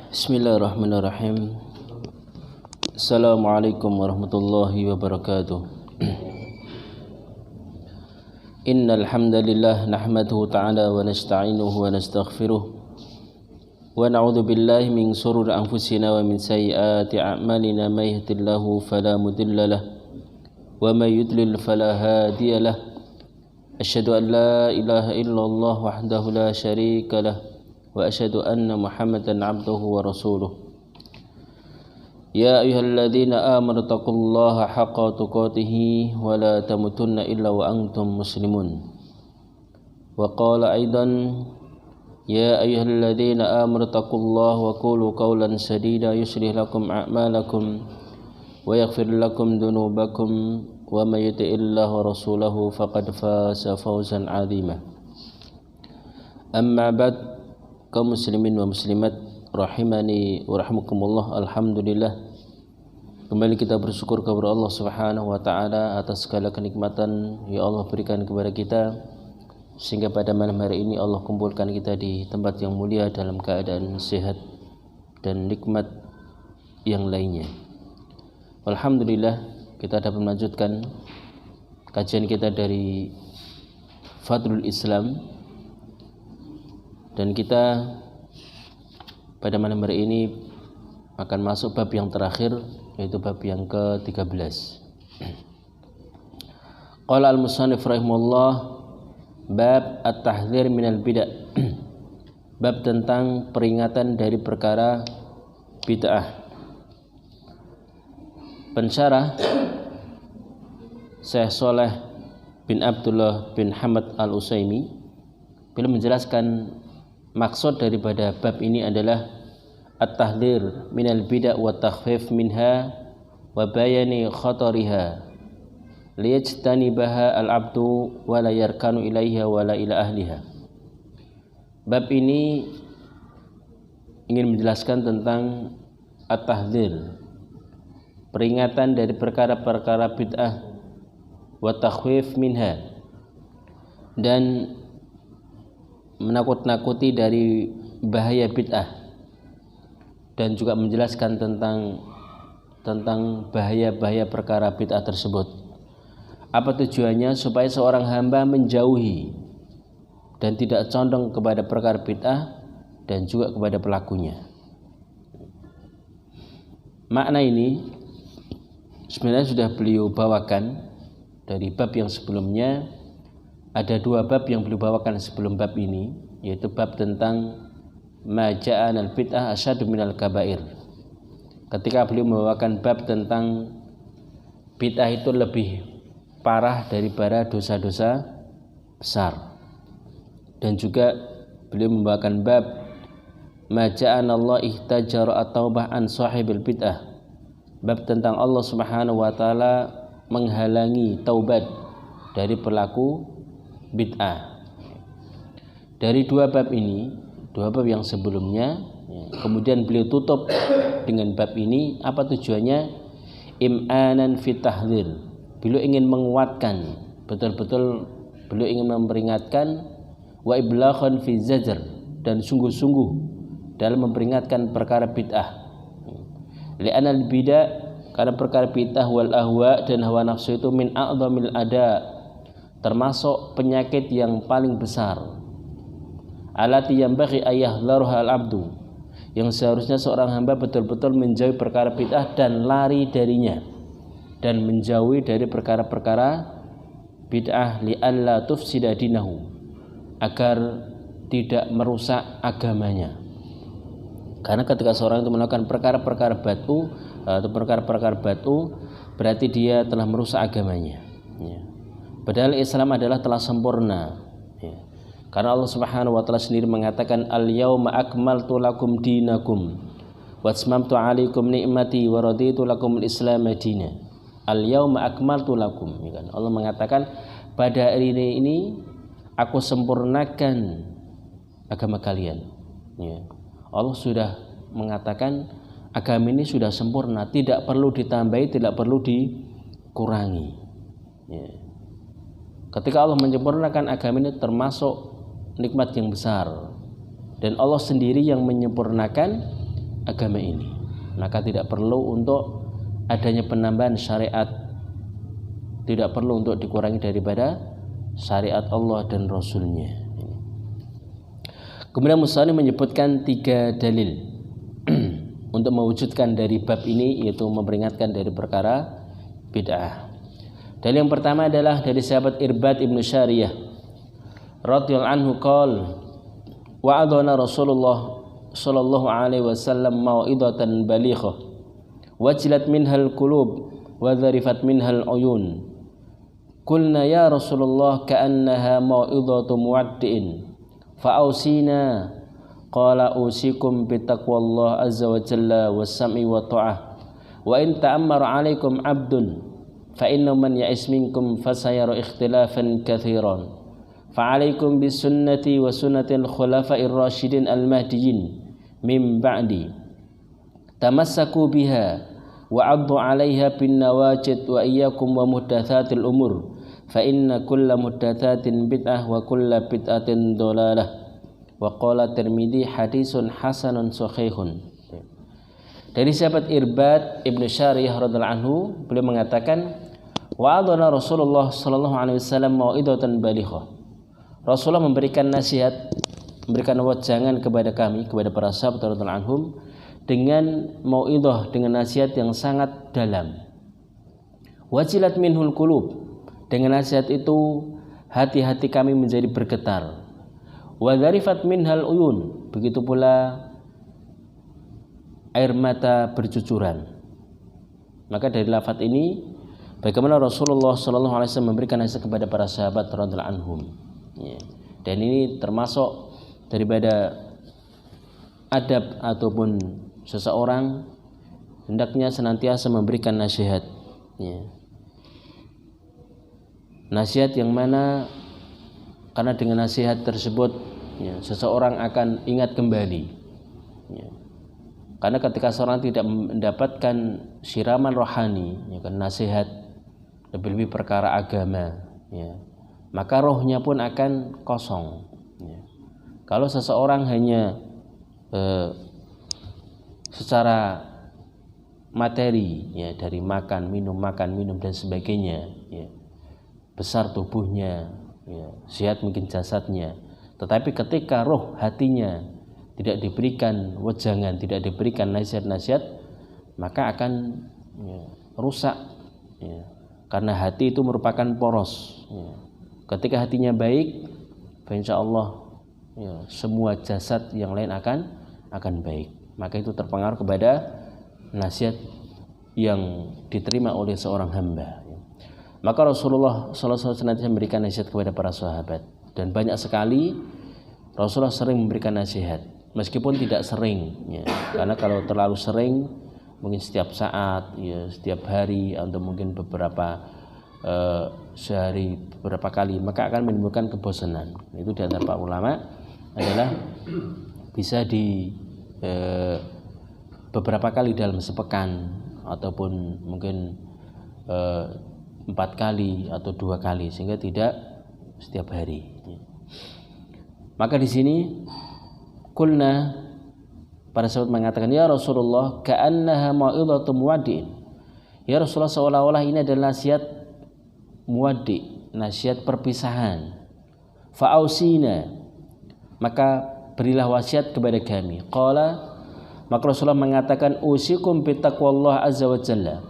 Bismillahirrahmanirrahim. Assalamualaikum warahmatullahi wabarakatuh. Innal hamdalillah nahmaduhu ta'ala wa nasta'inuhu wa nastaghfiruh wa na'udzu billahi min shururi anfusina wa min sayyiati a'malina may yahdihillahu fala mudilla lahu wa may yudlil fala hadiya lahu. Asyhadu an la ilaha illallah wahdahu la syarika lahu wa asyhadu anna Muhammadan abduhu wa rasuluh. Ya ayyuhalladzina amanu taqullaha haqqa tuqatih wa la tamutunna illa wa antum muslimun. Wa qala aidan ya ayyuhalladzina amanu taqullaha wa qulu qawlan sadida yuslih lakum a'malakum wa yaghfir lakum dhunubakum wa may yuti'illaha wa rasulahu faqad faza fawzan 'azima. Amma ba'd, kaum muslimin wa muslimat rahimani wa rahmukumullah. Alhamdulillah, kembali kita bersyukur kepada Allah Subhanahu wa taala atas segala kenikmatan yang Allah berikan kepada kita, sehingga pada malam hari ini Allah kumpulkan kita di tempat yang mulia dalam keadaan sehat dan nikmat yang lainnya. Alhamdulillah, kita dapat melanjutkan kajian kita dari Fadlul Islam, dan kita pada malam hari ini akan masuk bab yang terakhir, yaitu bab yang ke-13. Qala al-musannif rahimahullah, bab at-tahdzir minal bid'ah. Bab tentang peringatan dari perkara bid'ah. Pensyarah Syekh Shalih bin Abdullah bin Hamad al-Utsaimin beliau menjelaskan maksud daripada bab ini adalah at-tahdzir minal bid'ah wa takhfif minha wa bayani khatariha liyajtanibaha al-'abdu wa la yarkanu ilaiha wa la ila ahliha. Bab ini ingin menjelaskan tentang at-tahdzir, peringatan dari perkara-perkara bid'ah, wa takhfif minha, dan menakut-nakuti dari bahaya bid'ah, dan juga menjelaskan tentang bahaya-bahaya perkara bid'ah tersebut. Apa tujuannya? Supaya seorang hamba menjauhi dan tidak condong kepada perkara bid'ah dan juga kepada pelakunya. Makna ini sebenarnya sudah beliau bawakan dari bab yang sebelumnya. Ada dua bab yang beliau bawakan sebelum bab ini, yaitu bab tentang maja'an al-bid'ah asyaddu minal kabair. Ketika beliau membawakan bab tentang bid'ah itu lebih parah daripada dosa-dosa besar, dan juga beliau membawakan bab maja'an Allah ihtajara at-taubah an sahibil bid'ah, bab tentang Allah Subhanahu wa taala menghalangi taubat dari pelaku bid'ah. Dari dua bab ini, dua bab yang sebelumnya, kemudian beliau tutup dengan bab ini. Apa tujuannya? Im'anan fit tahdzir. Beliau ingin menguatkan, betul-betul beliau ingin memperingatkan, wa iblaghan fi zajr, dan sungguh-sungguh dalam memperingatkan perkara bid'ah. Li'anal bid'ah, karena perkara bid'ah wal ahwa dan hawa nafsu itu min a'dhamil ada, termasuk penyakit yang paling besar. Alati yanbaghi ayahdharuha al-'abdu, yang seharusnya seorang hamba betul-betul menjauhi perkara bid'ah dan lari darinya, dan menjauhi dari perkara-perkara bid'ah, li'alla tufsida dinahu, agar tidak merusak agamanya. Karena ketika seorang itu melakukan perkara-perkara bid'ah atau perkara-perkara bid'ah, berarti dia telah merusak agamanya, ya. Padahal Islam adalah telah sempurna, ya. Karena Allah Subhanahu wa taala sendiri mengatakan, al-yauma akmaltu lakum dinakum wa atmamtu 'alaikum ni'mati wa raditu lakum al-islam madina. Al-yauma akmaltu lakum, ya kan? Allah mengatakan, pada hari ini aku sempurnakan agama kalian, ya. Allah sudah mengatakan agama ini sudah sempurna, tidak perlu ditambahi, tidak perlu dikurangi, ya. Ketika Allah menyempurnakan agama ini termasuk nikmat yang besar, dan Allah sendiri yang menyempurnakan agama ini. Maka tidak perlu untuk adanya penambahan syariat, tidak perlu untuk dikurangi daripada syariat Allah dan Rasulnya. Kemudian musannif menyebutkan 3 dalil untuk mewujudkan dari bab ini, yaitu memperingatkan dari perkara bid'ah. Dalil yang pertama adalah dari sahabat Irbad ibnu Syariyah radhiyallahu anhu qala wa'adana Rasulullah sallallahu alaihi wasallam mau'idatan balighah wajilat minhal qulub wa dharifat minhal uyun. Qulna ya Rasulullah ka'annaha mau'idatu muwaddi'in fa'ausina. Qala usikum bitaqwallah azza wa jalla was-sam'i wa ta'ah wa in ta'ammara 'alaikum 'abdun fa inna man ya'is minkum fasayara ikhtilafan katsiran fa'alaikum bisunnati wa sunnatil khulafa'ir rasyidin al-mahdiyyin min ba'di tamassaku biha wa 'addu 'alaiha bin nawajid wa iyyakum wa muhdatsatil umur fa inna kulla muhdatsatin bid'ah wa kulla bid'atin dhalalah. Wa qala Tirmidzi hadisun hasanun sahihun. Dari sahabat Irbad ibnu Syariyah radhiyallahu anhu, beliau mengatakan wa'adana Rasulullah sallallahu alaihi wasallam mau'idatan balighah. Rasulullah memberikan nasihat, memberikan wejangan kepada kami, kepada para sahabat radhiyallahu anhum dengan mau'idhah, dengan nasihat yang sangat dalam. Wajilat minhul qulub, dengan nasihat itu hati-hati kami menjadi bergetar. Wa dharifat minhal uyun, begitu pula air mata bercucuran. Maka dari lafaz ini bagaimana Rasulullah sallallahu alaihi wasallam memberikan nasihat kepada para sahabat radhiyallahu anhum. Ya. Dan ini termasuk daripada adab ataupun seseorang hendaknya senantiasa memberikan nasihat. Ya. Nasihat yang mana karena dengan nasihat tersebut ya, seseorang akan ingat kembali. Ya. Karena ketika seorang tidak mendapatkan siraman rohani, ya kan, nasihat lebih-lebih perkara agama, ya, maka rohnya pun akan kosong. Ya. Kalau seseorang hanya secara materi, ya, dari makan minum dan sebagainya, ya, besar tubuhnya, ya, sehat mungkin jasadnya, tetapi ketika roh hatinya tidak diberikan wejangan, tidak diberikan nasihat-nasihat, maka akan ya, rusak, ya. Karena hati itu merupakan poros, ya. Ketika hatinya baik, insya Allah ya, semua jasad yang lain akan baik. Maka itu terpengaruh kepada nasihat yang diterima oleh seorang hamba. Maka Rasulullah SAW memberikan nasihat kepada para sahabat, dan banyak sekali Rasulullah sering memberikan nasihat, meskipun tidak sering, ya. Karena kalau terlalu sering, mungkin setiap saat, ya, setiap hari, atau mungkin beberapa sehari beberapa kali, maka akan menimbulkan kebosanan. Itu di antara para ulama adalah bisa di beberapa kali dalam sepekan, ataupun mungkin 4 kali atau 2 kali, sehingga tidak setiap hari. Maka di sini kulna, para sahabat mengatakan, ya Rasulullah ka'annaha mau'idhatu muwaddi'in. Ya Rasulullah, seolah-olah ini adalah nasihat muwaddi', nasihat perpisahan. Fa'ausina, maka berilah wasiat kepada kami. Qala, maka Rasulullah mengatakan usikum bitaqwallah azza wa jalla.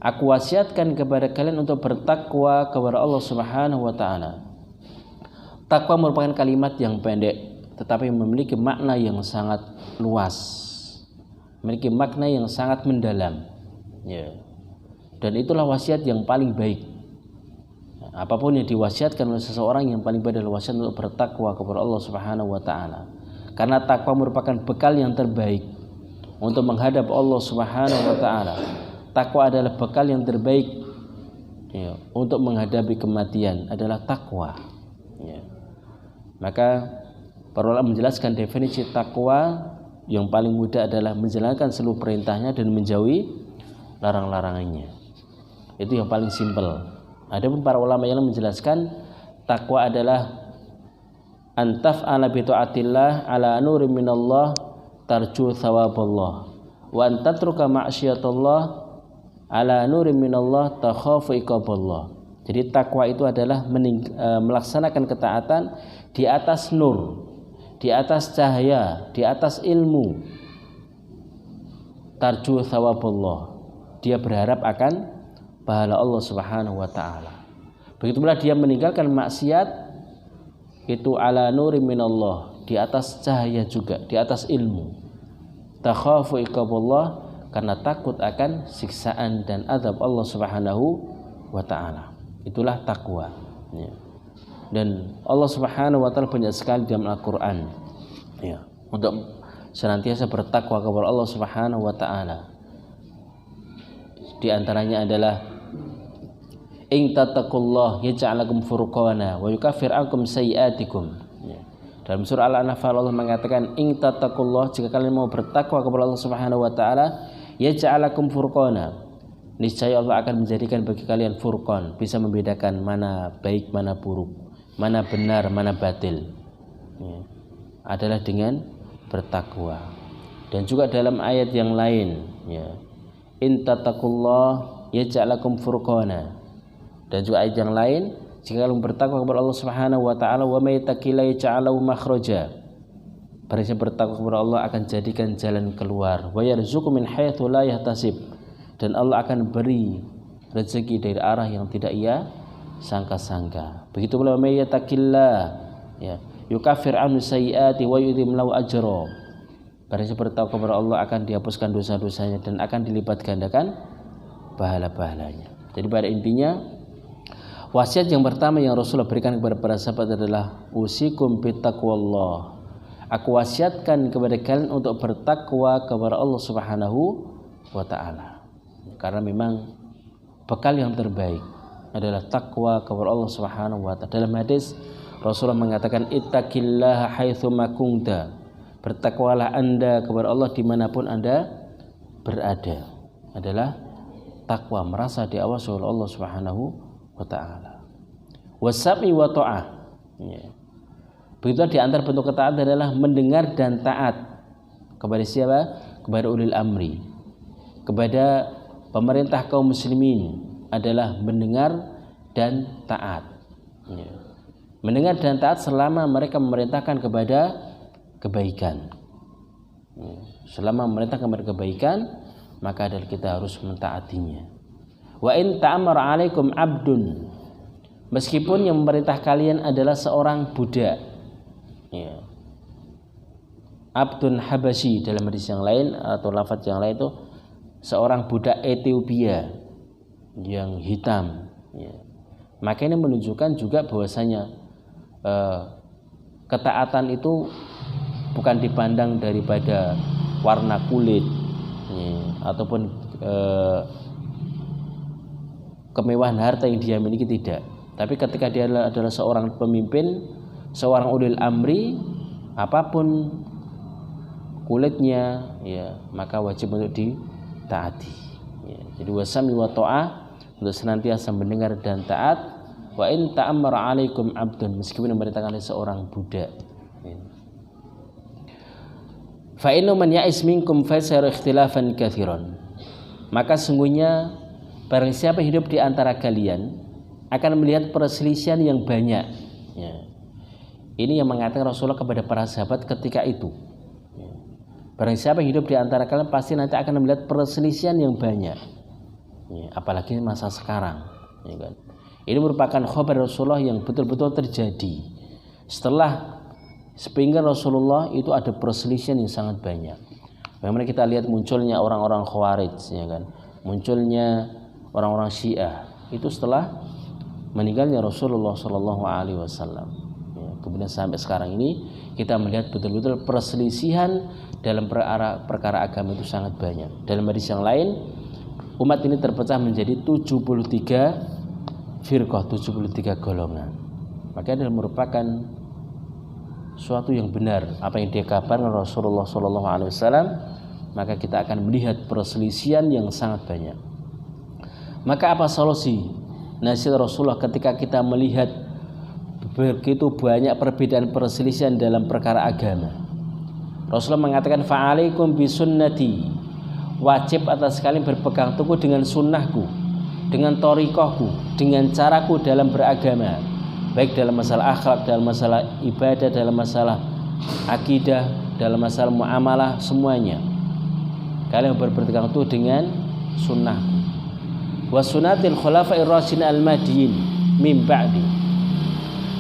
Aku wasiatkan kepada kalian untuk bertakwa kepada Allah Subhanahu wa taala. Takwa merupakan kalimat yang pendek, tetapi memiliki makna yang sangat luas, memiliki makna yang sangat mendalam, ya. Dan itulah wasiat yang paling baik. Apapun yang diwasiatkan oleh seseorang, yang paling baik adalah wasiat untuk bertakwa kepada Allah Subhanahu wa taala. Karena takwa merupakan bekal yang terbaik untuk menghadap Allah Subhanahu wa taala. Takwa adalah bekal yang terbaik, ya, untuk menghadapi kematian adalah takwa, ya. Maka para ulama menjelaskan definisi takwa yang paling mudah adalah menjalankan seluruh perintahnya dan menjauhi larang-larangannya. Itu yang paling simpel. Adapun para ulama yang menjelaskan takwa adalah antaf ala bi taatillah ala nurin minallah tarju thawaballah. wa an tatruka ma'syiyatallah ala nurin minallah takhafu iqaballah. Jadi takwa itu adalah melaksanakan ketaatan di atas nur, di atas cahaya, di atas ilmu. Tarju thawaballah. Dia berharap akan pahala Allah Subhanahu wa taala. Begitu pula dia meninggalkan maksiat itu ala nurin minallah, di atas cahaya juga, di atas ilmu. Takhafu iqaballah, karena takut akan siksaan dan azab Allah Subhanahu wa taala. Itulah takwa. Ya. Dan Allah Subhanahu wa taala banyak sekali dalam Al-Qur'an ya, untuk senantiasa bertakwa kepada Allah Subhanahu wa taala. Di antaranya adalah in tattaqullah yaj'al lakum furqana wa yukaffir ankum sayiatikum. Ya. Dalam surah Al-Anfal Allah mengatakan in tattaqullah, jika kalian mau bertakwa kepada Allah Subhanahu wa taala, yaj'al lakum furqana, niscaya Allah akan menjadikan bagi kalian furqan, bisa membedakan mana baik mana buruk, mana benar mana batil. Ya. Adalah dengan bertakwa. Dan juga dalam ayat yang lain ya, in tattaqullah yaj'al lakum furqana. Dan juga ayat yang lain, jika kalian bertakwa kepada Allah Subhanahu wa taala, wa may yattaqillaha yaj'al lahu makhraja. Barang siapa bertakwa kepada Allah akan jadikan jalan keluar. Wa yarzuqhu min haitsu la yahtasib. Dan Allah akan beri rezeki dari arah yang tidak ia sangka-sangka. Begitu pula may yattaqillah ya, yukaffir anhu sayyiati wa yu'dhim lahu ajra. Barang siapa bertakwa kepada Allah akan dihapuskan dosa-dosanya dan akan dilipat gandakan pahala-pahalanya. Jadi pada intinya wasiat yang pertama yang Rasulullah berikan kepada para sahabat adalah usikum bittaqwallah. Aku wasiatkan kepada kalian untuk bertakwa kepada Allah Subhanahu wa taala. Karena memang bekal yang terbaik adalah takwa kepada Allah Subhanahu wa taala. Dalam hadis Rasulullah mengatakan ittaqillaha haitsu ma kunta. Bertakwalah Anda kepada Allah dimanapun Anda berada. Adalah takwa, merasa diawasi oleh Allah Subhanahu wa taala. Wasami wa ta'ah. Ya. Begitu di antara bentuk ketaatan adalah mendengar dan taat kepada siapa? Kepada ulil amri, kepada pemerintah kaum muslimin, adalah mendengar dan taat. Ya. Mendengar dan taat selama mereka memerintahkan kepada kebaikan. Ya. Selama memerintahkan kepada kebaikan, maka adalah kita harus mentaatinya. Wa in ta'amara 'alaikum 'abdun, meskipun yang memerintah kalian adalah seorang budak. Ya. Abdun Habasyi dalam hadis yang lain atau lafaz yang lain itu seorang budak Ethiopia yang hitam. Ya. Maka ini menunjukkan juga bahwasanya ketaatan itu bukan dipandang daripada warna kulit ya, ataupun kemewahan harta yang dia miliki, tidak. Tapi ketika dia adalah seorang pemimpin, seorang ulil amri, apapun kulitnya ya, maka wajib untuk ditaati ya. Jadi wasami wa ta'ah, untuk senantiasa mendengar dan taat. Wa in ta'ammara 'alaikum 'abdun, meskipun memerintahkan seorang budak ya. Fa inna man ya'is minkum fa sayara ikhtilafan katsiran, maka sungguhnya barang siapa hidup di antara kalian akan melihat perselisihan yang banyak ya. Ini yang mengatakan Rasulullah kepada para sahabat ketika itu. Barang siapa hidup di antara kalian pasti nanti akan melihat perselisihan yang banyak. Ya, apalagi masa sekarang. Ya kan? Ini merupakan khabar Rasulullah yang betul-betul terjadi. Setelah sepinggan Rasulullah itu ada perselisihan yang sangat banyak. Bagaimana kita lihat munculnya orang-orang Khawarij, ya kan? Munculnya orang-orang Syiah itu setelah meninggalnya Rasulullah Shallallahu Alaihi Wasallam. Kemudian sampai sekarang ini kita melihat betul-betul perselisihan dalam perkara agama itu sangat banyak. Dalam hadis yang lain, umat ini terpecah menjadi 73 firqah, 73 golongan. Maka ini merupakan suatu yang benar apa yang dikabarkan Rasulullah Shallallahu Alaihi Wasallam. Maka kita akan melihat perselisihan yang sangat banyak. Maka apa solusi nasihat Rasulullah ketika kita melihat begitu banyak perbedaan perselisihan dalam perkara agama? Rasulullah mengatakan fa'alaikum bisunnati wajib atas kalian berpegang teguh dengan sunnahku, dengan thariqahku, dengan caraku dalam beragama, baik dalam masalah akhlak, dalam masalah ibadah, dalam masalah akidah, dalam masalah muamalah, semuanya kalian berpegang teguh dengan sunnahku. Wa sunnatil khulafa'ir rasyidin al-mahdiyyin min ba'di,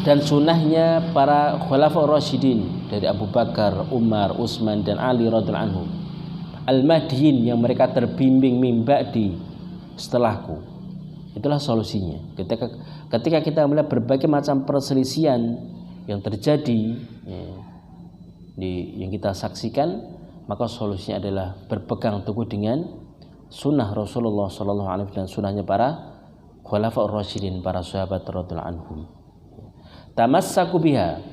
dan sunnahnya para khulafa'ur rasyidin dari Abu Bakar, Umar, Utsman dan Ali radhiyallahu anhum, al-mahdiyyin yang mereka terbimbing min ba'di setelahku. Itulah solusinya. Ketika kita melihat berbagai macam perselisihan yang terjadi yang kita saksikan, maka solusinya adalah berpegang teguh dengan sunnah Rasulullah SAW dan sunnahnya para khulafa'ur rasyidin, para sahabat radhiyallahu anhum. Tamassaku biha,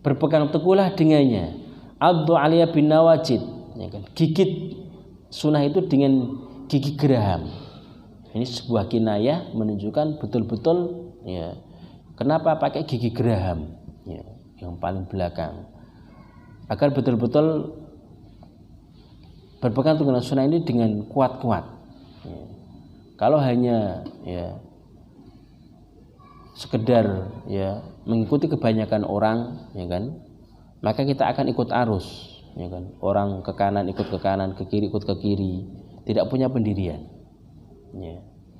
berpegang teguhlah dengannya. Addu 'alaiha bin nawajid, gigit sunnah itu dengan gigi geraham. Ini sebuah kinayah menunjukkan betul-betul kenapa pakai gigi geraham yang paling belakang, agar betul-betul berpegang teguh dengan sunnah ini dengan kuat-kuat. Kalau hanya sekedar mengikuti kebanyakan orang, maka kita akan ikut arus, orang ke kanan ikut ke kanan, ke kiri ikut ke kiri, tidak punya pendirian.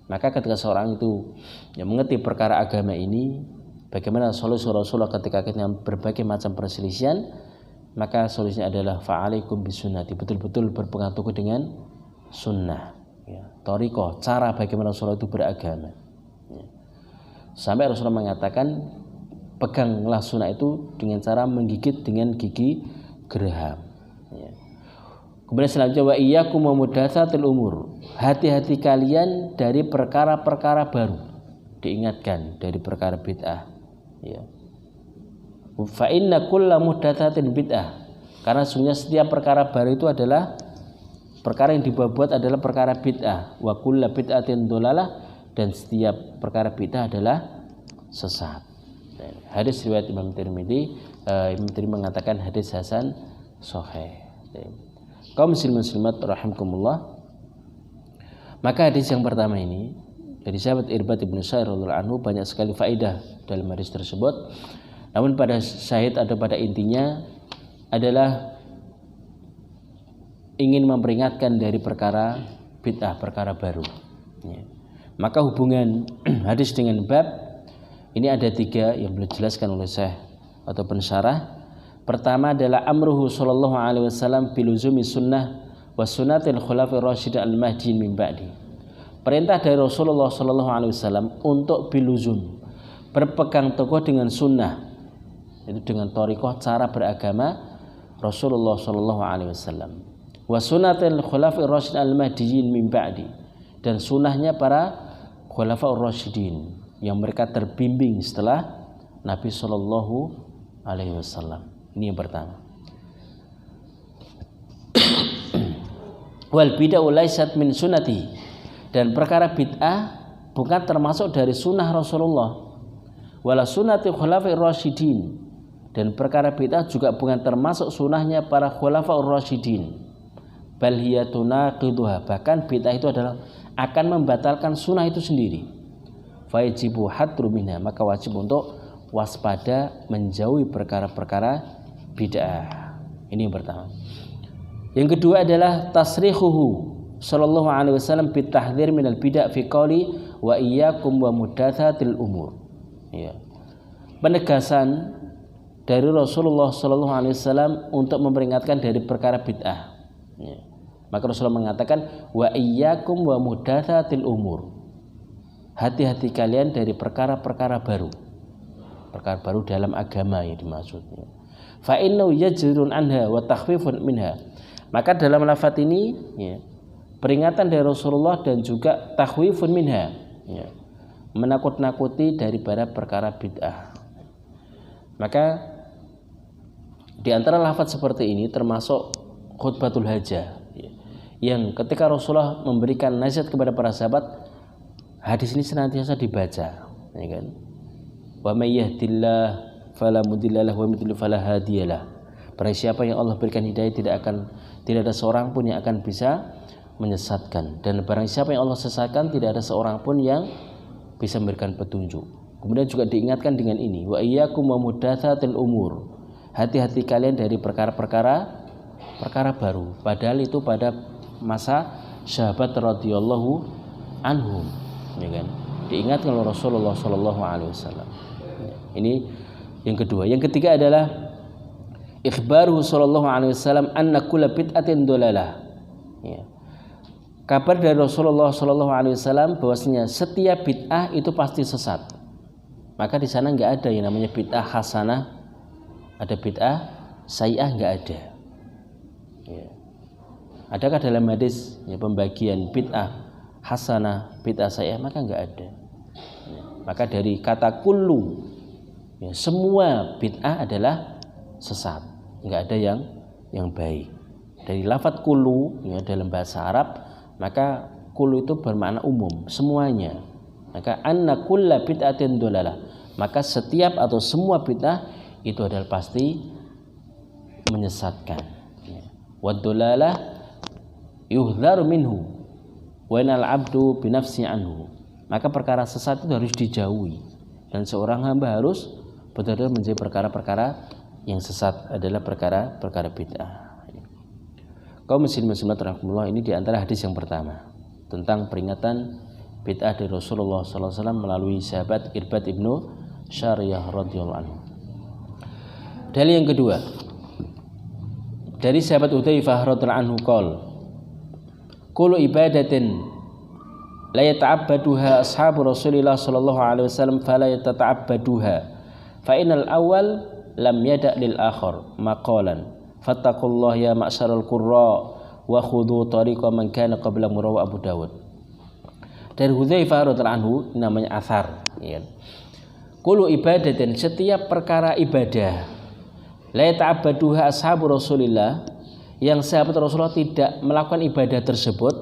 Maka ketika seorang itu mengerti perkara agama ini, bagaimana solusi Rasulullah ketika kita berbagai macam perselisihan, maka solusinya adalah fa'alaikum bisunnati, betul-betul berpegang teguh dengan sunnah, thariqah, cara bagaimana Rasulullah itu beragama. Sampai Rasulullah mengatakan peganglah sunnah itu dengan cara menggigit dengan gigi geraham. Kemudian selanjutnya wa iyyakum wa muhdatsatil umur, hati-hati kalian dari perkara-perkara baru, diingatkan dari perkara bid'ah. Fa inna kulla muhdatsatin bid'ah, karena sungguhnya setiap perkara baru itu adalah perkara yang dibuat adalah perkara bid'ah. Wa kullu bid'atin dhalalah, dan setiap perkara bid'ah adalah sesat. Hadis riwayat Imam Tirmidzi, Imam Tirmidzi mengatakan hadis hasan sahih. Kaum muslimin muslimat rahimakumullah. Maka hadis yang pertama ini dari sahabat Irbad bin Sa'id radhiyallahu anhu banyak sekali faedah dalam hadis tersebut. Namun pada syahid atau pada intinya adalah ingin memperingatkan dari perkara bid'ah, perkara baru. Maka hubungan hadis dengan bab ini ada 3 yang boleh dijelaskan oleh Syekh atau pensyarah. Pertama adalah amruhu sallallahu alaihi wasallam biluzumi sunnah wa sunnatil khulafa'ir rasyidin al-mahdiyyin min ba'di. Perintah dari Rasulullah sallallahu alaihi wasallam untuk biluzum, berpegang teguh dengan sunnah, itu dengan thariqah, cara beragama Rasulullah sallallahu alaihi wasallam. Wa sunnatil khulafa'ir rasyidin al-mahdiyyin min ba'di, dan sunnahnya para khulafa'ur rasyidin yang mereka terbimbing setelah Nabi sallallahu alaihi wasallam. Ini yang pertama. Wal bid'ah laysat min sunnati, dan perkara bid'ah bukan termasuk dari sunnah Rasulullah. Wala sunnati khulafa'ir rasyidin, dan perkara bid'ah juga bukan termasuk sunnahnya para khulafa'ur rasyidin. Bal hiya tunaqiduha, bahkan bid'ah itu adalah akan membatalkan sunnah itu sendiri. Fayajibu hadru minha, maka wajib untuk waspada menjauhi perkara-perkara bid'ah. Ini yang pertama. Yang kedua adalah tasrihuhu sallallahu alaihi wasallam bitahdzir minal bid'ah fi qouli wa iyyakum wa muhdatsatil umur. Penegasan dari Rasulullah sallallahu alaihi wasallam untuk memperingatkan dari perkara bid'ah. Maka Rasulullah mengatakan wa iyyakum wa muhdatsatil umur. Hati-hati kalian dari perkara-perkara baru. Perkara baru dalam agama yang dimaksudnya. Fa innahu yajrun anha wa takhfifun minha. Maka dalam lafaz ini peringatan dari Rasulullah dan juga takhwifun minha, menakut-nakuti daripada perkara bid'ah. Maka di antara lafaz seperti ini termasuk khutbatul hajah, yang ketika Rasulullah memberikan nasihat kepada para sahabat, hadis ini senantiasa dibaca, Wa may yahdillah fala mudhillalah wa may yudlil fala hadiyalah. Barang siapa yang Allah berikan hidayah tidak ada seorang pun yang akan bisa menyesatkan, dan barang siapa yang Allah sesatkan tidak ada seorang pun yang bisa memberikan petunjuk. Kemudian juga diingatkan dengan ini, wa iyyakum wa muhdatsatil umur. Hati-hati kalian dari perkara baru. Padahal itu pada masa sahabat radhiyallahu anhum, ya kan? Diingatkan oleh Rasulullah sallallahu alaihi wasallam. Ini yang kedua. Yang ketiga adalah ikhbaruhu sallallahu alaihi wasallam anna kulla bid'atin dhalalah. Ya. Kabar dari Rasulullah sallallahu alaihi wasallam bahwasanya setiap bid'ah itu pasti sesat. Maka di sana enggak ada yang namanya bid'ah hasanah, ada bid'ah sayyi'ah, enggak ada. Ya. Adakah dalam hadis ya, pembagian bid'ah hasanah, bid'ah sayyi'ah? Maka enggak ada. Ya. Maka dari kata kullu, ya, semua bid'ah adalah sesat, enggak ada yang baik. Dari lafadz kullu ya, dalam bahasa Arab, maka kullu itu bermakna umum, semuanya. Maka anna kulla bid'atin dhalalah, maka setiap atau semua bid'ah itu adalah pasti menyesatkan. Wad dhalalah yuhdharu minhu wa inal abdu binafsi anhu. Maka perkara sesat itu harus dijauhi, dan seorang hamba harus betul-betul menjauhi perkara-perkara yang sesat adalah perkara bid'ah. Kaum muslimin muslimat rahimakumullah, ini di antara hadis yang pertama tentang peringatan bid'ah dari Rasulullah sallallahu alaihi wasallam melalui sahabat Irbad ibnu Syariyah radhiyallahu anhu. Dalil yang kedua dari sahabat Hudzaifah radhiyallahu anhu qol kullu ibadatin la yata'abbaduha ashabu Rasulillah sallallahu alaihi wasallam fala yatata'abbaduha fa innal awwal lam yada' lil akhar maqalan fattaqullah ya ma'syaral qurra wa khudhu tariqa man kana qablakum rawahu Abu Dawud. Dari Hudzaifah radhiyallahu anhu, namanya athar, ya. Kullu ibadatin, setiap perkara ibadah, la ta'abbaduha ashabu Rasulillah, yang sahabat Rasulullah tidak melakukan ibadah tersebut,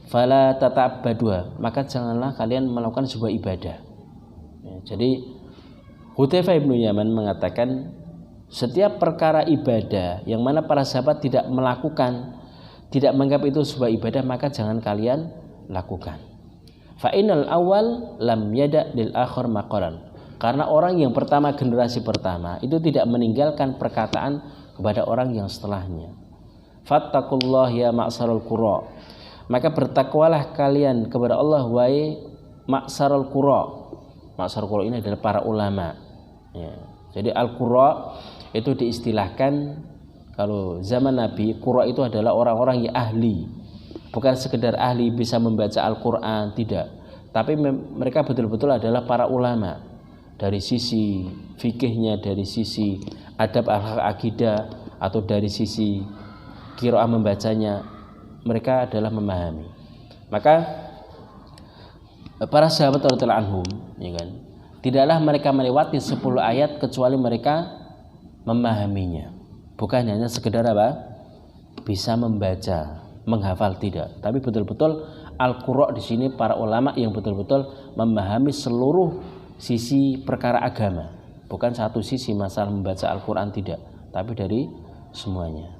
fala tata'abbaduha, maka janganlah kalian melakukan sebuah ibadah. Ya, jadi Hudzaifah ibnu Yaman mengatakan setiap perkara ibadah yang mana para sahabat tidak melakukan, tidak menganggap itu sebuah ibadah, maka jangan kalian lakukan. Fa innal awal lam yada lil akhir maqalan. Karena orang yang pertama, generasi pertama itu tidak meninggalkan perkataan kepada orang yang setelahnya. Fattaqullah ya ma'sarul qura. Maka bertakwalah kalian kepada Allah wahai ma'sarul qura. Ma'sarul qura ini adalah para ulama. Ya. Jadi al-qura itu diistilahkan kalau zaman Nabi, qura itu adalah orang-orang yang ahli. Bukan sekedar ahli bisa membaca Al-Qur'an, tidak. Tapi mereka betul-betul adalah para ulama. Dari sisi fikihnya, dari sisi adab akidah, atau dari sisi qiraah membacanya, mereka adalah memahami. Maka para sahabat radhiyallahu anhum, ya kan, tidaklah mereka melewati 10 ayat kecuali mereka memahaminya. Bukan hanya sekedar bisa membaca, menghafal, tidak, tapi betul-betul al-qurra di sini para ulama yang betul-betul memahami seluruh sisi perkara agama, bukan satu sisi masalah membaca Al-Qur'an, tidak, tapi dari semuanya.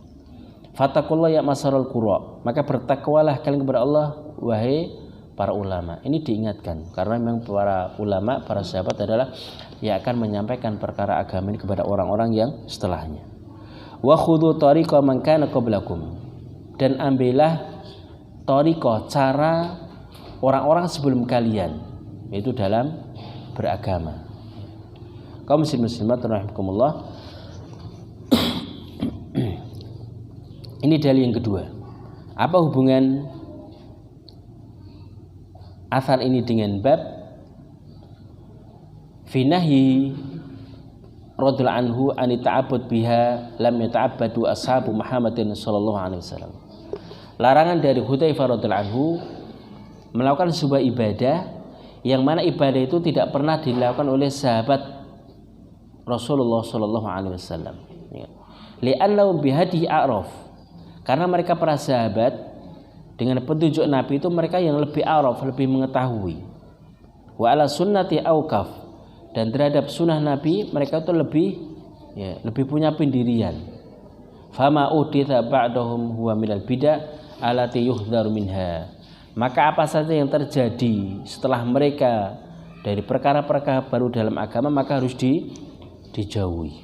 Fattaqullah ya masarul qurra, maka bertakwalah kalian kepada Allah wahai para ulama. Ini diingatkan karena memang para ulama, para sahabat adalah yang akan menyampaikan perkara agama ini kepada orang-orang yang setelahnya. Wa khudhu tariqa man kana qablakum, dan ambillah tariqah, cara orang-orang sebelum kalian, yaitu dalam beragama. Kaum muslimat rahimakumullah, ini dalil yang kedua. Apa hubungan asar ini dengan bab finahi radhiyallahu anhu an ta'abbud biha lam yata'abbadu ashabu Muhammadin sallallahu alaihi wasallam. Larangan dari Hudzaifah radhiyallahu anhu melakukan sebuah ibadah yang mana ibadah itu tidak pernah dilakukan oleh sahabat Rasulullah sallallahu alaihi wasallam. Li'annahu bihadihi a'raf. Karena mereka para sahabat dengan petunjuk Nabi itu mereka yang lebih a'raf, lebih mengetahui. Wa ala sunnati auqaf, dan terhadap sunnah Nabi mereka itu lebih punya pendirian. fama uhditsa ba'dahum huwa minal bid'ah allati yuhdharu minha. Maka apa saja yang terjadi setelah mereka dari perkara-perkara baru dalam agama maka harus dijauhi.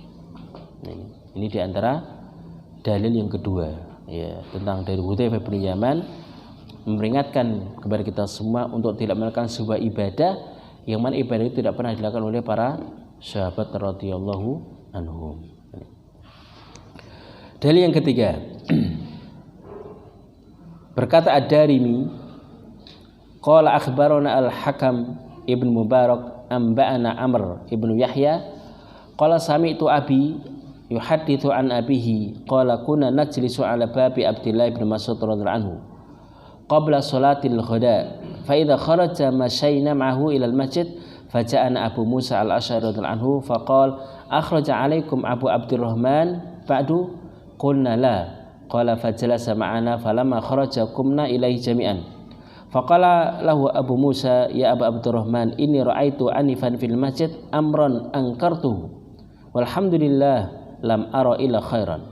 Ini diantara dalil yang kedua, ya, tentang dari Hudzaifah bin Yaman memperingatkan kepada kita semua untuk tidak melakukan sebuah ibadah yang mana ibadah itu tidak pernah dilakukan oleh para sahabat radhiyallahu anhum. Dalil yang ketiga, berkata Ad-Darimi, qala akhbarana Al-Hakam Ibn Mubarak amba'ana Amr Ibn Yahya qala sami'tu abi yuhaddithu an abihi qala kunna najlisu ala babi Abdullah bin Mas'ud radhiyallahu anhu qabla salatil ghada fa idza kharaja masyayna ma'ahu ila al-masjid faja'ana Abu Musa al-Asy'ari radhiyallahu anhu faqala akhraja 'alaikum Abu Abdurrahman ba'du qulna la qala fajalasa ma'ana falamma kharaja qumna ilaihi jami'an faqala lahu Abu Musa ya Abu Abdurrahman inni ra'aitu anifan fil masjid amran ankartuhu walhamdulillah lam ara illa khairan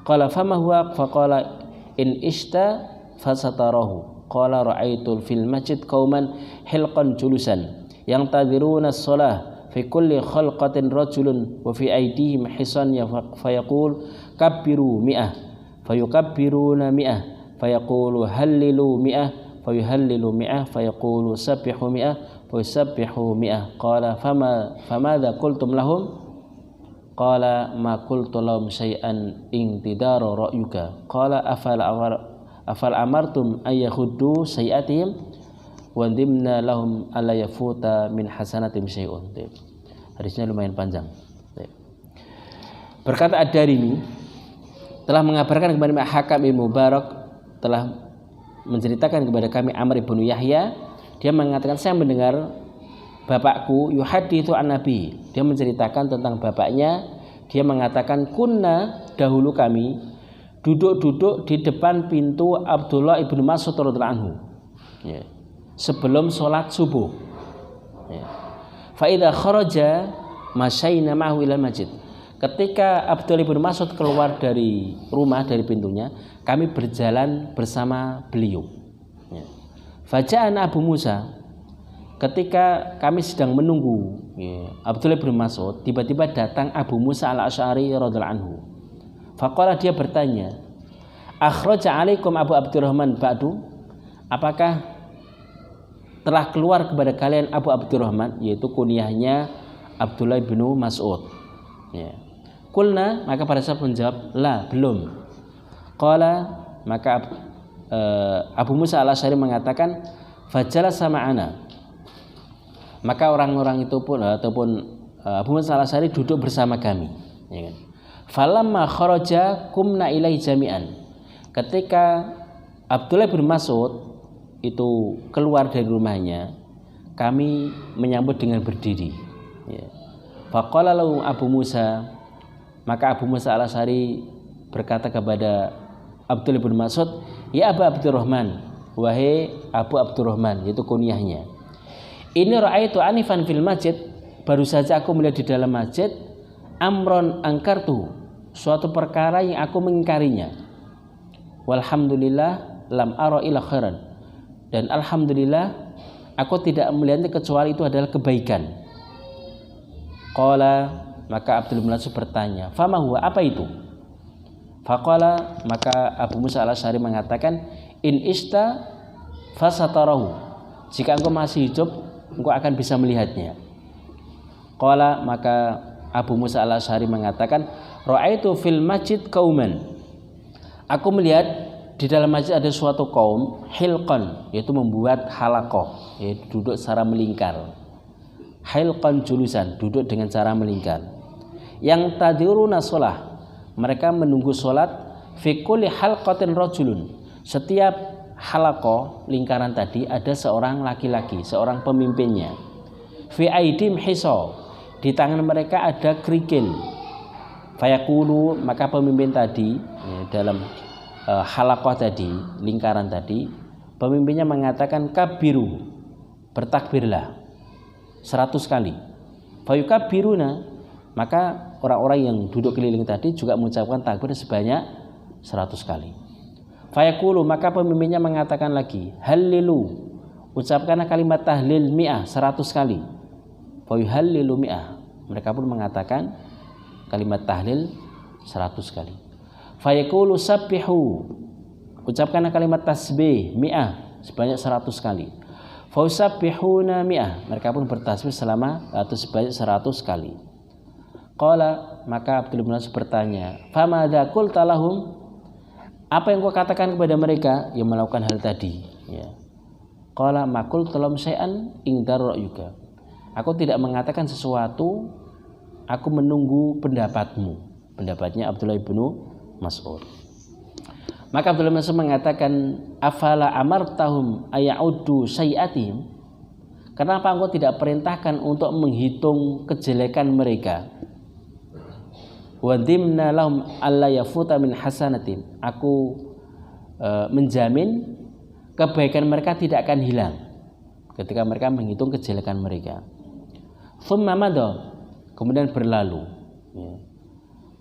qala fama huwa faqala in ishta fasatarahu qala ra'aitu fil masjid qauman hilqan julusan yang tadiruna as-salah fi kulli khalqatin rajulun wa fi aydihim hisan fayaqul kabbiru mi'ah fayukabbiruna mi'ah fayaqulu hallilu mi'ah fayuhallilu mi'ah fayaqulu sabbihu mi'ah fayusabbihu mi'ah qala famadha qultum lahum qala ma qultu lahum syai'an intidara ra'yuka qala afal amartum ayyahuddu sayi'atihim wa dimna lahum alla yafuta min hasanatim syai'un. Hadisnya lumayan panjang. Berkata Ad-Darimi telah mengabarkan kepada Hakam bin Mubarak telah menceritakan kepada kami Amr bin Yahya, dia mengatakan saya mendengar bapakku yuhaditsu an nabi, dia menceritakan tentang bapaknya, dia mengatakan kunna, dahulu kami duduk-duduk di depan pintu Abdullah ibnu Mas'ud radhiyallahu anhu, ya, sebelum sholat subuh, ya. Fa idza kharaja masyayna ma'ahu ila masjid, ketika Abdullah ibnu Mas'ud keluar dari rumah, dari pintunya, kami berjalan bersama beliau, ya. Faja'ana Abu Musa, ketika kami sedang menunggu, ya, Abdullah bin Mas'ud, tiba-tiba datang Abu Musa al-Asy'ari radhiyallahu anhu. Faqala, dia bertanya, akhraja 'alaikum Abu Abdurrahman ba'du, apakah telah keluar kepada kalian Abu Abdurrahman, yaitu kunyahnya Abdullah bin Mas'ud, ya. Qulna, maka para sahabat menjawab, la, belum. Qala, maka Abu Musa al-Asy'ari mengatakan, fajalasa ma'ana, maka orang-orang itu pun ataupun Abu Musa al-Asy'ari duduk bersama kami, ya kan? Falamma kharaja kumna ilaihi jami'an, ketika Abdullah bin Mas'ud itu keluar dari rumahnya, kami menyambut dengan berdiri, ya. Faqala lahu Abu Musa, maka Abu Musa al-Asy'ari berkata kepada Abdullah bin Mas'ud, ya Abu Abdurrahman, wahai Abu Abdurrahman, yaitu kunyahnya, ini ra'aitu anifan fil masjid, baru saja aku melihat di dalam masjid, amron angkartu, suatu perkara yang aku mengingkarinya, walhamdulillah lam ara ila khairan, dan alhamdulillah aku tidak melihatnya kecuali itu adalah kebaikan. Qala, maka Abdullah bin Mas'ud bertanya, fama huwa, apa itu? Faqala, maka Abu Musa al-Asy'ari mengatakan, in ista fasatarahu, jika engkau masih hidup engkau akan bisa melihatnya. Qala, maka Abu Musa al-Asy'ari mengatakan, ra'aitu fil masjid qauman, aku melihat di dalam masjid ada suatu kaum, hilqan, yaitu membuat halaqah, yaitu duduk secara melingkar, hilqan julusan, duduk dengan cara melingkar, yang tadiruna shalah, mereka menunggu sholat, fi kulli halqatin rajulun, setiap halaqah, lingkaran tadi ada seorang laki-laki, seorang pemimpinnya, fi aidim hisa, di tangan mereka ada kerikil, fayaqulu, maka pemimpin tadi, ya, dalam halaqah tadi, lingkaran tadi, pemimpinnya mengatakan kabiru, bertakbirlah 100 kali, fayukabbiruna, Maka orang-orang yang duduk keliling tadi juga mengucapkan takbir sebanyak 100 kali. Fayaqulu, maka pemimpinnya mengatakan lagi, hallilu, ucapkanlah kalimat tahlil mi'ah 100 kali. Fayuhallilu mi'ah, mereka pun mengatakan kalimat tahlil 100 kali. Fayaqulu sabbihu, ucapkanlah kalimat tasbih mi'ah sebanyak 100 kali. Fausabbihuna mi'ah, mereka pun bertasbih selama atau sebanyak 100 kali. Qala, maka Abdullah bin Mas'ud bertanya, famadza qulta lahum, apa yang kau katakan kepada mereka yang melakukan hal tadi? Ya. Qala ma qultu lahum syai'an indar ra'yuka, aku tidak mengatakan sesuatu, aku menunggu pendapatmu. Pendapatnya Abdullah bin Mas'ud. Maka Abdullah bin Mas'ud mengatakan, afala amartahum ayaudu syai'atihim, kenapa engkau tidak perintahkan untuk menghitung kejelekan mereka? Wa dimna lahum alla yafuta min hasanatin, aku menjamin kebaikan mereka tidak akan hilang ketika mereka menghitung kejelekan mereka. Thumma madha, kemudian berlalu, ya.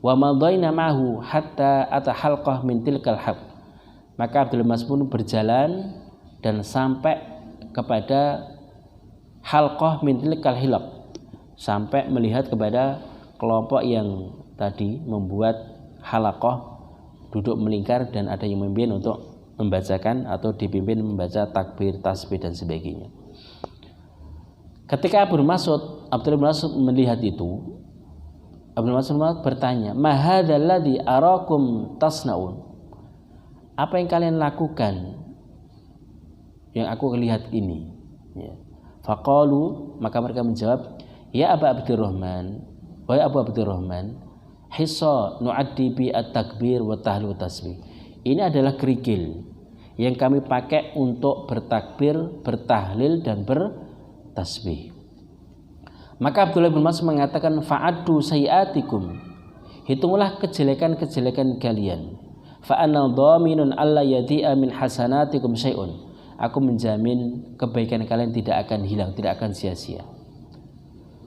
Wa madhaina ma'hu hatta ata halqah min tilkal haq, maka Abdul Mas'ud berjalan dan sampai kepada halqah min tilkal hilaq, sampai melihat kepada kelompok yang tadi membuat halaqah, duduk melingkar dan ada yang memimpin untuk membacakan atau dipimpin membaca takbir, tasbih dan sebagainya. Ketika Abdul Mas'ud melihat itu, Abdul Mas'ud bertanya, ma hadzal ladzi arakum tasnaun, apa yang kalian lakukan yang aku lihat ini? Ya. Faqalu, maka mereka menjawab, ya Aba Abdurrahman, wahai Abu Abdurrahman, hissa nu'addi bi at-takbir wa tahlil tasbih, ini adalah kerikil yang kami pakai untuk bertakbir, bertahlil dan bertasbih. Maka Abdullah bin Mas'ud mengatakan, fa'addu sayiatikum, hitunglah kejelekan-kejelekan kalian. Fa'anna dhaminun alla yadhi'a min hasanatikum syai'un, aku menjamin kebaikan kalian tidak akan hilang, tidak akan sia-sia.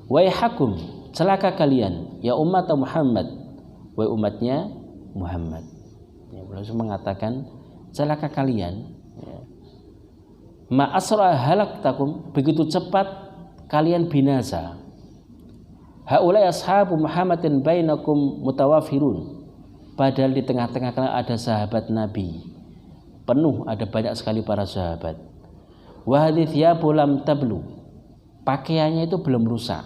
Waihakum, celaka kalian, ya umat Muhammad, wahai umatnya Muhammad. Ya, beliau mengatakan celaka kalian. Ya. Ma asra halaktakum, begitu cepat kalian binasa. Haulai ashabu Muhammadin bainakum mutawafirun, padahal di tengah-tengah kalian ada sahabat Nabi penuh, ada banyak sekali para sahabat. Wa hadhihi thiyabu lam tablu, pakaiannya itu belum rusak.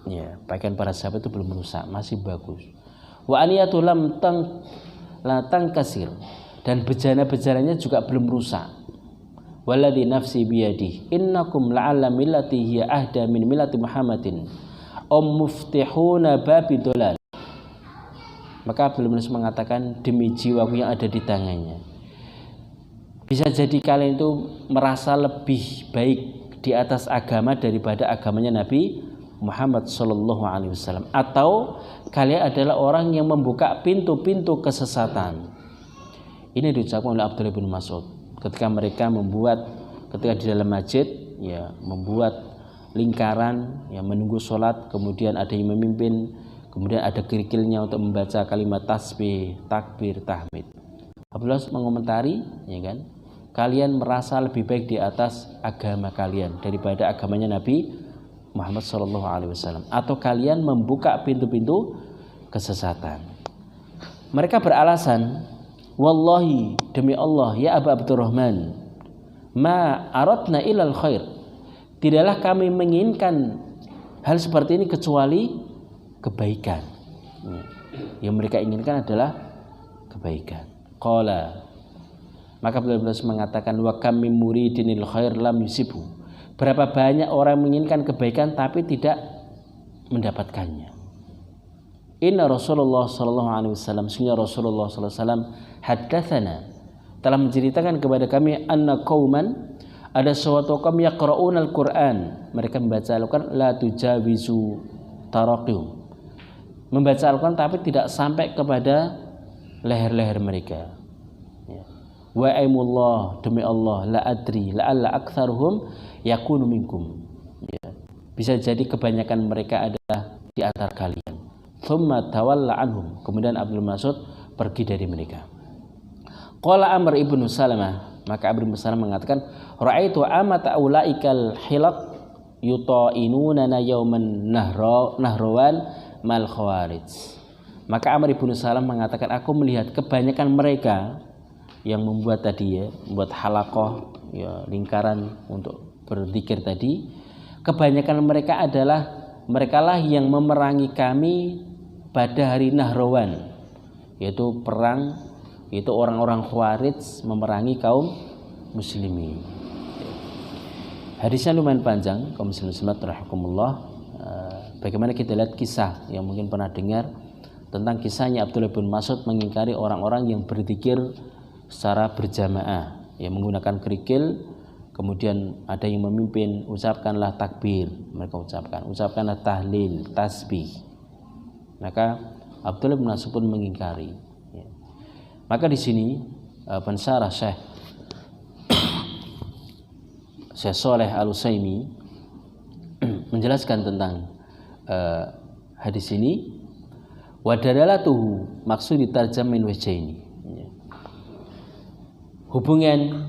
Ya, pakaian para sahabat itu belum rusak, masih bagus. Wa aniyatu lam kasir, dan bejana-bejananya juga belum rusak. Walladzi nafsi biyadihi innakum la'alla millati hiya ahda min millati Muhammadin muftihuna babi dolal. Maka Abdul Mas'ud mengatakan, demi jiwaku yang ada di tangannya, bisa jadi kalian itu merasa lebih baik di atas agama daripada agamanya Nabi Muhammad sallallahu alaihi wasallam, atau kalian adalah orang yang membuka pintu-pintu kesesatan. Ini diucapkan oleh Abdullah bin Mas'ud ketika mereka ketika di dalam masjid, ya, membuat lingkaran, ya, menunggu sholat, kemudian ada yang memimpin, kemudian ada kerikilnya untuk membaca kalimat tasbih, takbir, tahmid. Abdullah mengomentari, ya kan, kalian merasa lebih baik di atas agama kalian daripada agamanya Nabi Muhammad sallallahu alaihi wasallam, atau kalian membuka pintu-pintu kesesatan. Mereka beralasan, wallahi, demi Allah, ya Aba Abdurrahman, ma aradna ilal khair, tidaklah kami menginginkan hal seperti ini kecuali kebaikan. Yang mereka inginkan adalah kebaikan. Qala, maka beliau mengatakan, wa kam min muridinil khair lam yusibu, berapa banyak orang menginginkan kebaikan tapi tidak mendapatkannya. Inna Rasulullah sallallahu alaihi wasallam, sesungguhnya Rasulullah sallallahu alaihi wasallam haddatsana, telah menceritakan kepada kami, anna qauman, ada suatu kaum yaqra'una al-Qur'an, mereka membaca Al-Qur'an, la tujawizu taraqihum, membaca Al-Qur'an tapi tidak sampai kepada leher-leher mereka. Ya. Wa aimullah, demi Allah, la adri la'alla aktsaruhum yakunu minkum, ya, bisa jadi kebanyakan mereka adalah di antara kalian. thumma tawalla anhum, kemudian Abdullah bin Mas'ud pergi dari mereka. Qala Amr ibnu Salamah, maka Amr ibnu Salamah mengatakan, ra'aitu amata ulaikal hilaq yuta'inuna yauman nahrawan mal khawarij. Maka Amr ibnu Salamah mengatakan, aku melihat kebanyakan mereka yang membuat tadi membuat halaqah lingkaran untuk berzikir tadi, kebanyakan mereka merekalah yang memerangi kami pada hari Nahrawan, yaitu perang, yaitu orang-orang Khawarij memerangi kaum muslimin. Hadisnya lumayan panjang, kaum muslimin rahimakumullah. Bagaimana kita lihat kisah yang mungkin pernah dengar tentang kisahnya Abdullah bin Mas'ud mengingkari orang-orang yang berzikir secara berjamaah, yang menggunakan kerikil, kemudian ada yang memimpin, ucapkanlah takbir, mereka ucapkanlah tahlil, tasbih. Maka Abdullah bin Mas'ud pun mengingkari. Maka di sini pensyarah Syekh Shalih Al-Utsaimin menjelaskan tentang hadis ini. Wa dalalatuhu, maksud ditarjam min wajhaini. Hubungan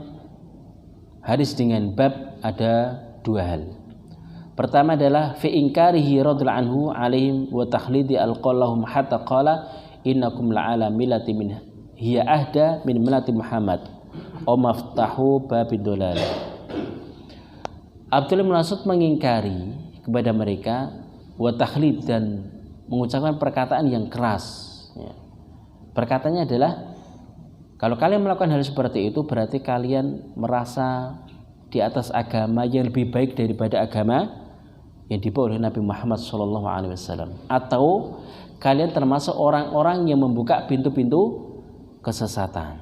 hadis dengan bab ada dua hal. Pertama adalah fi inkarihi radhiyallahu anhu alaihim wa takhlidi alqallahum hatta qala innakum la'ala millati min hiya ahda min millati Muhammad aw maftahu babid dolal. Abdullah bin Mas'ud mengingkari kepada mereka wa takhlid, dan mengucapkan perkataan yang keras. Perkataannya adalah, kalau kalian melakukan hal seperti itu berarti kalian merasa di atas agama yang lebih baik daripada agama yang dibawa oleh Nabi Muhammad SAW, atau kalian termasuk orang-orang yang membuka pintu-pintu kesesatan.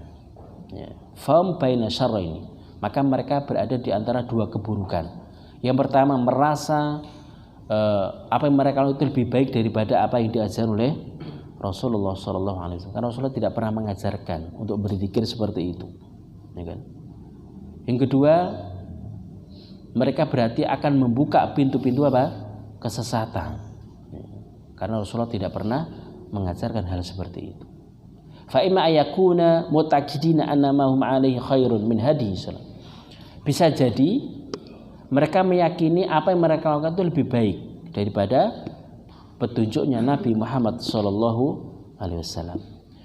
Fahum baina syarraini, maka mereka berada di antara dua keburukan. Yang pertama, merasa apa yang mereka lakukan itu lebih baik daripada apa yang diajarkan oleh Rasulullah SAW. Karena Rasulullah tidak pernah mengajarkan untuk berzikir seperti itu, ya kan? Yang kedua, mereka berarti akan membuka pintu-pintu kesesatan, karena Rasulullah tidak pernah mengajarkan hal seperti itu. Fa imma ayakuna mutakidina annama hum alaihi khairun min hadi. Bisa jadi mereka meyakini apa yang mereka lakukan itu lebih baik daripada petunjuknya Nabi Muhammad SAW.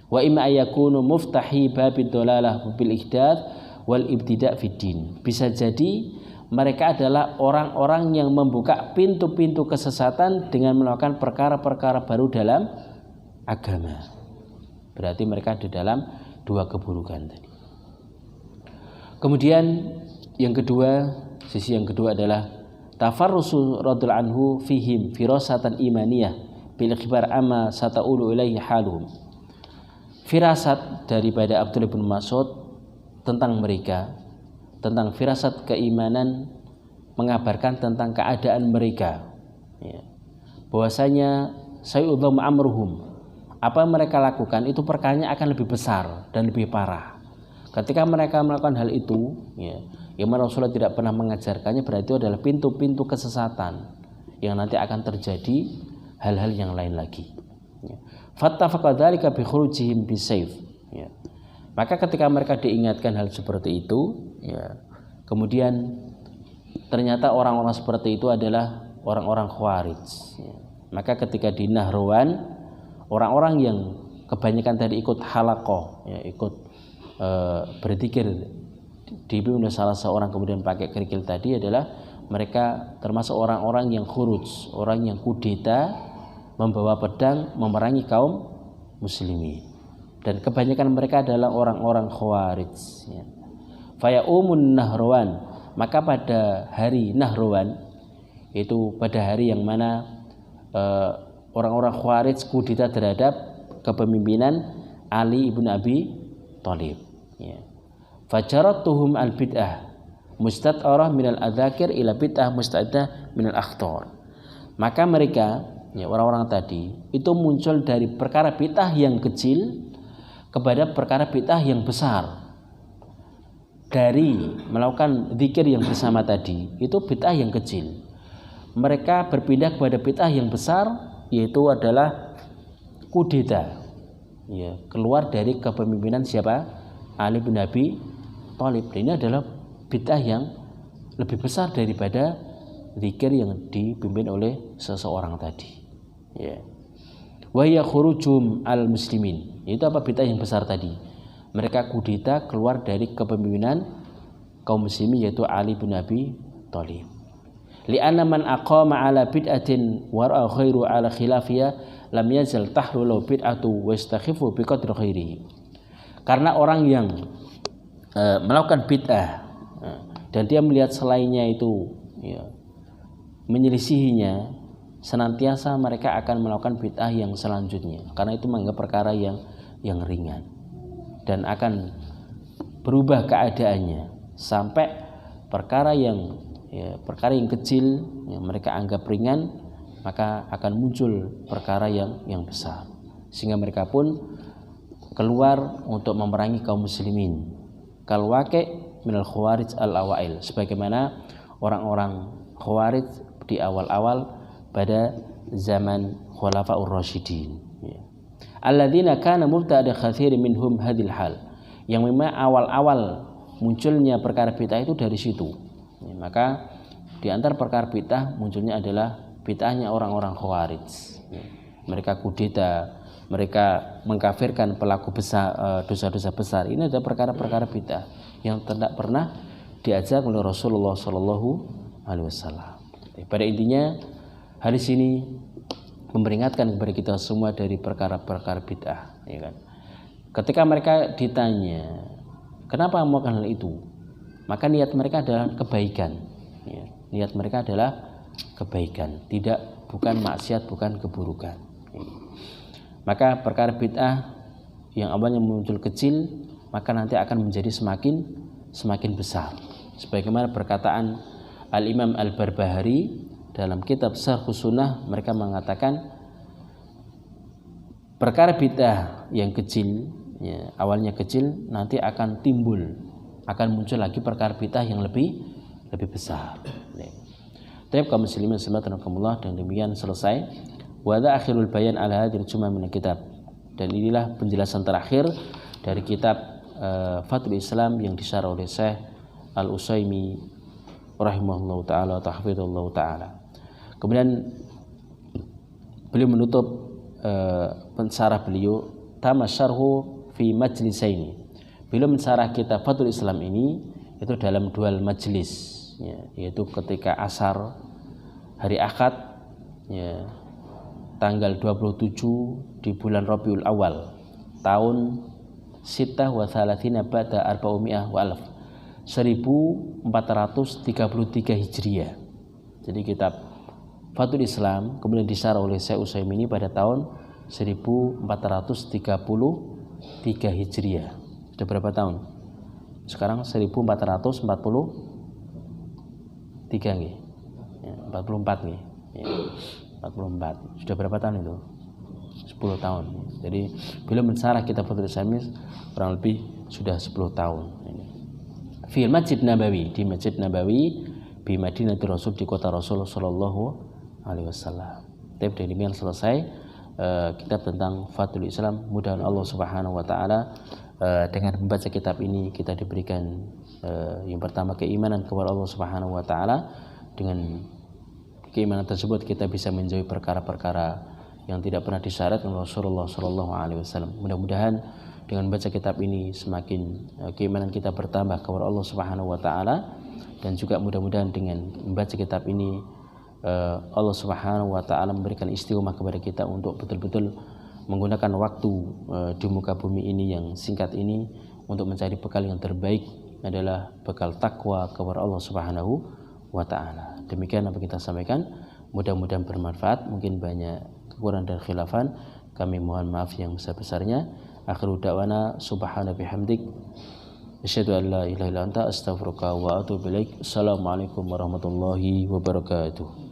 Wa imma ayakunu muftahi babid dolalah bil ihdath wal ibtida' fid din. Bisa jadi mereka adalah orang-orang yang membuka pintu-pintu kesesatan dengan melakukan perkara-perkara baru dalam agama. Berarti mereka di dalam dua keburukan tadi. Kemudian yang kedua, sisi yang kedua adalah tafarrusu radhiyallahu anhu fihim firasatan imaniyah bil ikhbar amma sataulu ilaihi haluhum. Firasat daripada Abdullah bin Mas'ud tentang mereka, tentang firasat keimanan, mengabarkan tentang keadaan mereka, bahwasanya sayudzam amruhum, apa yang mereka lakukan itu perkaranya akan lebih besar dan lebih parah. Ketika mereka melakukan hal itu, yang mana Rasulullah tidak pernah mengajarkannya, berarti itu adalah pintu-pintu kesesatan yang nanti akan terjadi hal-hal yang lain lagi. Fattafaqa dzalika bi khurujihim bisayf. Maka ketika mereka diingatkan hal seperti itu, kemudian ternyata orang-orang seperti itu adalah orang-orang Khawarij. Maka ketika di Nahrawan, orang-orang yang kebanyakan tadi ikut halaqah, ikut berzikir dipimpin oleh salah seorang kemudian pakai kerikil tadi, adalah mereka termasuk orang-orang yang khuruj, orang yang kudeta, membawa pedang memerangi kaum muslimin, dan kebanyakan mereka adalah orang-orang Khawarij. Fayaumun Nahrawan, maka pada hari Nahrawan, itu pada hari yang mana orang-orang Khawarij kudeta terhadap kepemimpinan Ali ibn Abi Thalib. Fajaratuhum al-bid'ah mustad'arah minal adzakir ila bid'ah musta'dah minal akhtar. Maka mereka, orang-orang tadi itu muncul dari perkara bid'ah yang kecil kepada perkara bid'ah yang besar. Dari melakukan zikir yang bersama tadi, itu bid'ah yang kecil. Mereka berpindah kepada bid'ah yang besar, yaitu adalah kudeta, ya, keluar dari kepemimpinan siapa? Ali bin Abi Thalib. Dan ini adalah bid'ah yang lebih besar daripada zikir yang dipimpin oleh seseorang tadi. Ya. Wa hiya khurujum al muslimin. Itu apa bid'ah yang besar tadi? Mereka kudeta keluar dari kepemimpinan kaum muslimin yaitu Ali bin Abi Thalib. Li'anna man aqama ala bid'atin wa ra'a khairu ala khilafiyah lam yazal tahlulu bid'atu wa istakhifu biqadri khairihi. Karena orang yang melakukan bid'ah dan dia melihat selainnya itu ya, menyelisihinya, senantiasa mereka akan melakukan bid'ah yang selanjutnya karena itu menganggap perkara yang ringan dan akan berubah keadaannya sampai perkara yang kecil yang mereka anggap ringan maka akan muncul perkara yang besar sehingga mereka pun keluar untuk memerangi kaum muslimin kal waqi' minal khawarij al-awail, sebagaimana orang-orang khawarij di awal-awal pada zaman khulafaur rasyidin, ya. Alladzina kana mubtada katsirin minhum hadil hal, yang memang awal-awal munculnya perkara bid'ah itu dari situ, ya. Maka di antara perkara bid'ah munculnya adalah bid'ahnya orang-orang khawarij, ya. Mereka kudeta, mereka mengkafirkan pelaku besar, dosa-dosa besar. Ini adalah perkara-perkara bid'ah yang tidak pernah diajar oleh Rasulullah SAW. Pada intinya hadis ini memperingatkan kepada kita semua dari perkara-perkara bid'ah, ya kan? Ketika mereka ditanya kenapa melakukan hal itu, maka niat mereka adalah kebaikan, ya. Niat mereka adalah kebaikan, bukan maksiat, bukan keburukan. Maka perkara bid'ah yang awalnya muncul kecil maka nanti akan menjadi semakin besar. Sebagaimana perkataan Al-Imam Al-Barbahari dalam kitab Syarhus Sunnah, mereka mengatakan perkara bid'ah yang kecil, ya, awalnya kecil, nanti akan muncul lagi perkara bid'ah yang lebih besar. Tapi kaum muslimin sallallahu dan demikian selesai. Wa hadza akhirul bayan ala hadhil jumlah min kitab. Dan inilah penjelasan terakhir dari kitab Fathul Islam yang disyarah oleh Syekh Al-Utsaimin rahimahullahu taala wa tahfizallahu taala. Kemudian beliau menutup pensyarah beliau tamasyarhu fi majlisaini. Beliau mensyarah kitab Fathul Islam ini itu dalam 2 majlis, ya, yaitu ketika asar hari Ahad, ya, tanggal 27 di bulan Rabiul Awal tahun 6 wa 30 ba'da 400 wa alf 1433 Hijriah. Jadi kitab Fathul Islam kemudian disyarah oleh Syekh Utsaimin ini pada tahun 1433 Hijriah. Sudah berapa tahun? Sekarang 1443 nggih. Ya, 44 nggih. Ya, 44. Sudah berapa tahun itu? 10 tahun. Jadi beliau mensyarah kitab Fathul Islam kurang lebih sudah 10 tahun. Fi Masjid Nabawi, di Masjid Nabawi di Madinatul Rasul, di kota Rasul sallallahu alaihi wasallam. Tapi demikian selesai kitab tentang Fathul Islam. Mudah-mudahan Allah Subhanahu wa taala dengan membaca kitab ini kita diberikan yang pertama keimanan kepada Allah Subhanahu wa taala. Dengan keimanan tersebut kita bisa menjauhi perkara-perkara yang tidak pernah disyaratkan Rasulullah sallallahu alaihi wasallam. Mudah-mudahan dengan baca kitab ini semakin keimanan kita bertambah kepada Allah Subhanahu wa taala, dan juga mudah-mudahan dengan membaca kitab ini Allah Subhanahu wa taala memberikan istiqomah kepada kita untuk betul-betul menggunakan waktu di muka bumi ini yang singkat ini untuk mencari bekal yang terbaik, adalah bekal takwa kepada Allah Subhanahu wa taala. Demikian apa kita sampaikan, mudah-mudahan bermanfaat. Mungkin banyak kekurangan dan khilafan, kami mohon maaf yang besar-besarnya. Akhiru da'wana subhanaka bihamdik asyhadu an la ilaha illa anta astaghfiruka wa atubu ilaik. Assalamualaikum warahmatullahi wabarakatuh.